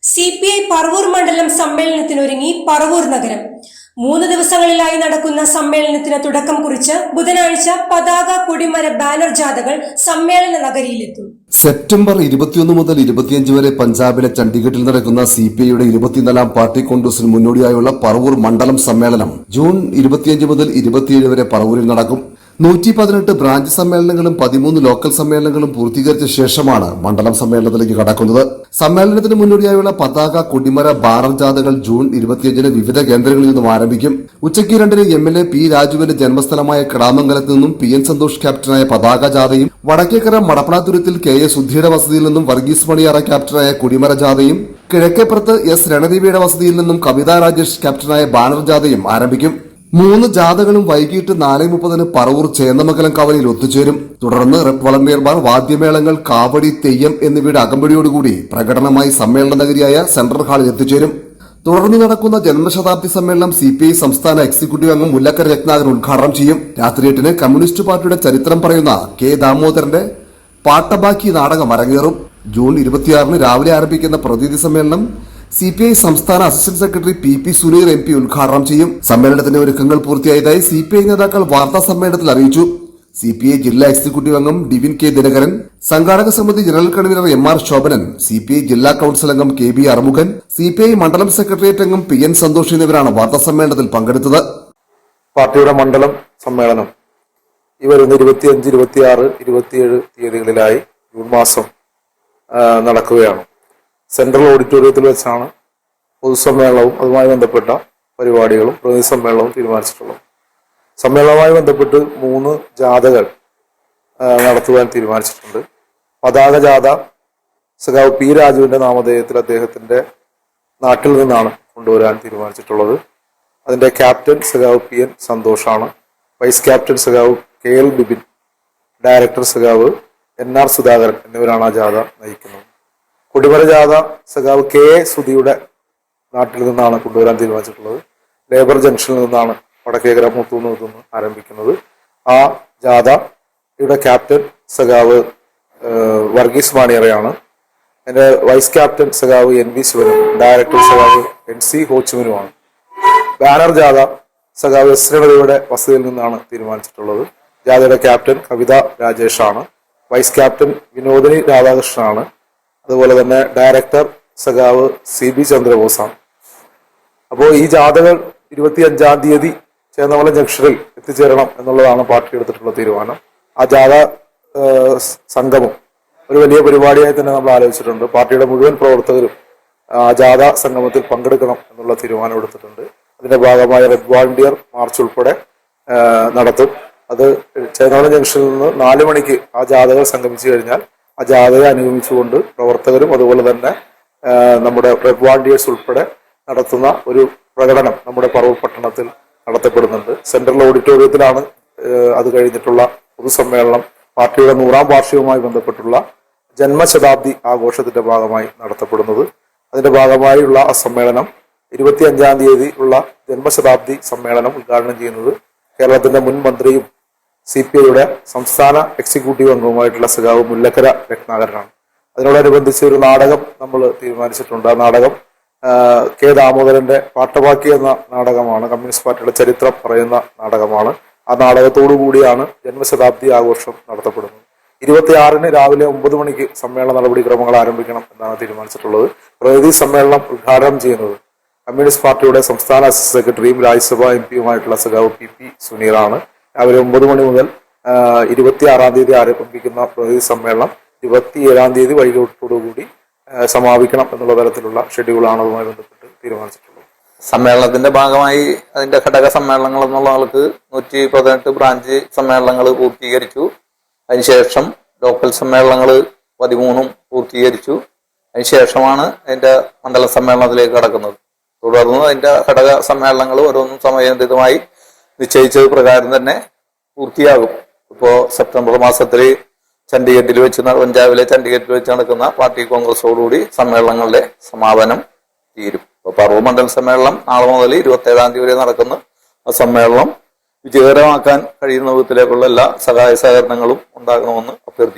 CPI Paravur മണ്ഡലം സമ്മേളനത്തിനൊരുങ്ങി പറവൂർ നഗരം. 3 ദിവസങ്ങളിലായി നടക്കുന്ന സമ്മേളനത്തിന് തുടക്കം കുറിച്ച് ബുധനാഴ്ച പതാക, കൊടിമര, ബാനർ ജാഥകൾ സമ്മേളന നഗരിയിലെത്തും. സെപ്റ്റംബർ 21 മുതൽ 25 വരെ പഞ്ചാബിലെ ചണ്ഡീഗഡിൽ നടക്കുന്ന CPIയുടെ 24ാം പാർട്ടി കോൺഗ്രസിന് മുന്നോടിയായുള്ള പറവൂർ മണ്ഡലം സമ്മേളനം ജൂൺ 25 മുതൽ 27 വരെ പറവൂരിൽ നടക്കും. 118 ബ്രാഞ്ച് സമ്മേളനങ്ങളും 13 ലോക്കൽ സമ്മേളനങ്ങളും പൂർത്തീകരിച്ച ശേഷമാണ് മണ്ഡലം സമ്മേളനത്തിലേക്ക് കടക്കുന്നത്. സമ്മേളനത്തിന് മുന്നോടിയായുള്ള പതാക, കൊടിമര, ബാനർ ജാഥകൾ ജൂൺ 25-ന് വിവിധ കേന്ദ്രങ്ങളിൽ നിന്നും ആരംഭിക്കും. ഉച്ചയ്ക്ക് 2-ന് MLA P. രാജുവിന്റെ ജന്മസ്ഥലമായ കിടാമംഗലത്ത് നിന്നും PN സന്തോഷ് ക്യാപ്റ്റനായ പതാക ജാഥയും, വടക്കേക്കര മടപ്പണാതുരത്തിൽ KS സുധീയുടെ വസതിയിൽ നിന്നും വർഗീസ് മണിയാറ ക്യാപ്റ്റനായ കൊടിമര ജാഥയും, കിഴക്കേപ്പുറത്ത് S. രണദേവിയുടെ വസതിയിൽ നിന്നും കവിതാ രാജേഷ് ക്യാപ്റ്റനായ ബാനർ ജാഥയും ആരംഭിക്കും. 3 ജാഥകളും വൈകിട്ട് 4:30-ന് പറവൂർ ചേന്നമംഗലം കവലയിൽ ഒത്തുചേരും. തുടർന്ന് റെപ്പ് വളണ്ടിയർമാർ, വാദ്യമേളങ്ങൾ, കാവടി, തെയ്യം എന്നിവയുടെ അകമ്പടിയോടുകൂടി പ്രകടനമായി സമ്മേളന നഗരിയായ സെൻട്രൽ ഹാളിൽ എത്തിച്ചേരും. തുടർന്ന് നടക്കുന്ന ജന്മശതാബ്ദി സമ്മേളനം CPI സംസ്ഥാന എക്സിക്യൂട്ടീവ് അംഗം മുല്ലക്കര രത്നാകരൻ ഉദ്ഘാടനം ചെയ്യും. രാത്രി 8-ന് കമ്മ്യൂണിസ്റ്റ് പാർട്ടിയുടെ ചരിത്രം പറയുന്ന K. ദാമോദരന്റെ പാട്ടബാക്കി നാടകം അരങ്ങേറും. ജൂൺ 26-ന് രാവിലെ ആരംഭിക്കുന്ന പ്രതിനിധി സമ്മേളനം CPI സംസ്ഥാന assistant secretary PP Suneer MP ഉദ്ഘാടനം ചെയ്യും. സമ്മേളനത്തിന്റെ ഒരുക്കങ്ങൾ പൂർത്തിയായതായി CPI നേതാക്കൾ വാർത്താ സമ്മേളനത്തിൽ അറിയിച്ചു. CPI ജില്ലാ എക്സിക്യൂട്ടീവ് അംഗം ഡിവിൻ K. ദിനകരൻ, സംഘാടക സമിതി general convener MR Shobhanan, CPI ജില്ലാ കൌൺസിൽ അംഗം KB അറുമുഖൻ, CPI മണ്ഡലം സെക്രട്ടേറിയറ്റ് അംഗം PN സന്തോഷ് എന്നിവരാണ് വാർത്താ സമ്മേളനത്തിൽ പങ്കെടുത്തത്. പാർട്ടിയുടെ മണ്ഡലം സമ്മേളനം ഈ വരുന്ന 25, 26, 27 തീയതികളിലായി ജൂൺ മാസം നടക്കുകയാണ്. സെൻട്രൽ ഓഡിറ്റോറിയത്തിൽ വെച്ചാണ് പൊതുസമ്മേളനവും അതുമായി ബന്ധപ്പെട്ട പരിപാടികളും പ്രതിനിധി സമ്മേളനവും തീരുമാനിച്ചിട്ടുള്ളത്. സമ്മേളനവുമായി ബന്ധപ്പെട്ട് 3 ജാഥകൾ നടത്തുവാൻ തീരുമാനിച്ചിട്ടുണ്ട്. പതാക ജാഥ സഖാവ് P. രാജുവിന്റെ നാമധേയത്തിൽ അദ്ദേഹത്തിന്റെ നാട്ടിൽ നിന്നാണ് കൊണ്ടുവരാൻ തീരുമാനിച്ചിട്ടുള്ളത്. അതിന്റെ ക്യാപ്റ്റൻ സഖാവ് PN സന്തോഷാണ്. വൈസ് ക്യാപ്റ്റൻ സഖാവ് KL ബിബിൻ, ഡയറക്ടർ സഖാവ് NR സുധാകരൻ എന്നിവരാണ് ആ ജാഥ നയിക്കുന്നത്. കൊടിമര ജാഥ സഖാവ് KA സുധിയുടെ നാട്ടിൽ നിന്നാണ് കൊണ്ടുവരാൻ തീരുമാനിച്ചിട്ടുള്ളത്. ലേബർ ജംഗ്ഷനിൽ നിന്നാണ് വടക്കേക്കര മുത്തൂന്ന് ആരംഭിക്കുന്നത്. ആ ജാഥയുടെ ക്യാപ്റ്റൻ സഖാവ് വർഗീസ് മണിയറയാണ്. അതിന്റെ വൈസ് ക്യാപ്റ്റൻ സഖാവ് NV ശിവനും, ഡയറക്ടർ സഖാവ് NC ഹോച്ചുമനുമാണ്. ബാനർ ജാഥ സഖാവ് S. രണദേവിയുടെ വസതിയിൽ നിന്നാണ് തീരുമാനിച്ചിട്ടുള്ളത്. ജാഥയുടെ ക്യാപ്റ്റൻ കവിത രാജേഷാണ്. വൈസ് ക്യാപ്റ്റൻ വിനോദിനി രാധാകൃഷ്ണനാണ്. അതുപോലെ തന്നെ ഡയറക്ടർ സഖാവ് CB ചന്ദ്രബോസാണ്. അപ്പോൾ ഈ ജാഥകൾ 25-ാം തീയതി ചേന്നമംഗലം ജംഗ്ഷനിൽ എത്തിച്ചേരണം എന്നുള്ളതാണ് പാർട്ടി എടുത്തിട്ടുള്ള തീരുമാനം. ആ ജാഥ സംഗമം ഒരു വലിയ പരിപാടിയായി തന്നെ നമ്മൾ ആലോചിച്ചിട്ടുണ്ട്. പാർട്ടിയുടെ മുഴുവൻ പ്രവർത്തകരും ആ ജാഥ സംഗമത്തിൽ പങ്കെടുക്കണം എന്നുള്ള തീരുമാനം എടുത്തിട്ടുണ്ട്. അതിന്റെ ഭാഗമായ റെഡ് വാളണ്ടിയർ മാർച്ച് ഉൾപ്പെടെ നടത്തും. അത് ചേന്നമംഗലം ജംഗ്ഷനിൽ നിന്ന് 4 മണിക്ക് ആ ജാഥകൾ സംഗമിച്ചു കഴിഞ്ഞാൽ ആ ജാഥയെ അനുഗമിച്ചുകൊണ്ട് പ്രവർത്തകരും അതുപോലെ തന്നെ നമ്മുടെ റെഡ് വാളണ്ടിയേഴ്സ് ഉൾപ്പെടെ നടത്തുന്ന ഒരു പ്രകടനം നമ്മുടെ പറവൂർ പട്ടണത്തിൽ നടത്തപ്പെടുന്നുണ്ട്. സെൻട്രൽ ഓഡിറ്റോറിയത്തിലാണ് അത് കഴിഞ്ഞിട്ടുള്ള പൊതുസമ്മേളനം പാർട്ടിയുടെ 100ാം വാർഷികവുമായി ബന്ധപ്പെട്ടുള്ള ജന്മശതാബ്ദി ആഘോഷത്തിന്റെ ഭാഗമായി നടത്തപ്പെടുന്നത്. അതിന്റെ ഭാഗമായുള്ള ആ സമ്മേളനം 25-ാം തീയതി ഉള്ള ജന്മശതാബ്ദി സമ്മേളനം ഉദ്ഘാടനം ചെയ്യുന്നത് കേരളത്തിന്റെ മുൻ മന്ത്രിയും CPIയുടെ സംസ്ഥാന എക്സിക്യൂട്ടീവ് അംഗവുമായിട്ടുള്ള സഖാവ് മുല്ലക്കര രത്നാകരനാണ്. അതിനോടനുബന്ധിച്ച് ഒരു നാടകം നമ്മൾ തീരുമാനിച്ചിട്ടുണ്ട്. ആ നാടകം K. ദാമോദരന്റെ പാട്ടബാക്കി എന്ന നാടകമാണ്. കമ്മ്യൂണിസ്റ്റ് പാർട്ടിയുടെ ചരിത്രം പറയുന്ന നാടകമാണ്. ആ നാടകത്തോടു കൂടിയാണ് ജന്മശതാബ്ദി ആഘോഷം നടത്തപ്പെടുന്നത്. 26-ന് രാവിലെ 9 മണിക്ക് സമ്മേളന നടപടിക്രമങ്ങൾ ആരംഭിക്കണം എന്നാണ് തീരുമാനിച്ചിട്ടുള്ളത്. പ്രതിനിധി സമ്മേളനം ഉദ്ഘാടനം ചെയ്യുന്നത് കമ്മ്യൂണിസ്റ്റ് പാർട്ടിയുടെ സംസ്ഥാന അസിസ്റ്റന്റ് സെക്രട്ടറിയും രാജ്യസഭാ MPയുമായിട്ടുള്ള സഖാവ് PP സുനീറാണ്. രാവിലെ 9 മണി മുതൽ 26-ാം തീയതി ആരംഭിക്കുന്ന പ്രതിനിധി സമ്മേളനം 27-ാം തീയതി വൈകിട്ടോടുകൂടി സമാപിക്കണം എന്നുള്ള തരത്തിലുള്ള ഷെഡ്യൂളാണ് അതുമായി ബന്ധപ്പെട്ട് തീരുമാനിച്ചിട്ടുള്ളത്. സമ്മേളനത്തിന്റെ ഭാഗമായി അതിന്റെ ഘടക സമ്മേളനങ്ങൾ എന്നുള്ള ആൾക്ക് 118 ബ്രാഞ്ച് സമ്മേളനങ്ങൾ പൂർത്തീകരിച്ചു. അതിനുശേഷം ലോക്കൽ സമ്മേളനങ്ങൾ 13 പൂർത്തീകരിച്ചു. അതിനുശേഷമാണ് അതിന്റെ മണ്ഡല സമ്മേളനത്തിലേക്ക് കടക്കുന്നത്. തുടർന്ന് അതിന്റെ ഘടക സമ്മേളനങ്ങൾ ഓരോന്നും സമയബന്ധിതമായി നിശ്ചയിച്ചത് പ്രകാരം തന്നെ പൂർത്തിയാകും. ഇപ്പോൾ സെപ്റ്റംബർ മാസത്തിൽ ചണ്ഡീഗഡിൽ വെച്ച് പഞ്ചാബിലെ ചണ്ഡീഗഡിൽ വെച്ച് നടക്കുന്ന പാർട്ടി കോൺഗ്രസോടുകൂടി സമ്മേളനങ്ങളുടെ സമാപനം തീരും. ഇപ്പോൾ പറവൂർ മണ്ഡല സമ്മേളനം നാളെ മുതൽ 27-ാം തീയതി വരെ നടക്കുന്ന ആ സമ്മേളനം വിജയകരമാക്കാൻ കഴിയുന്ന വിധത്തിലേക്കുള്ള എല്ലാ സഹായ സഹകരണങ്ങളും ഉണ്ടാകണമെന്ന് അഭ്യർത്ഥിക്കുന്നു.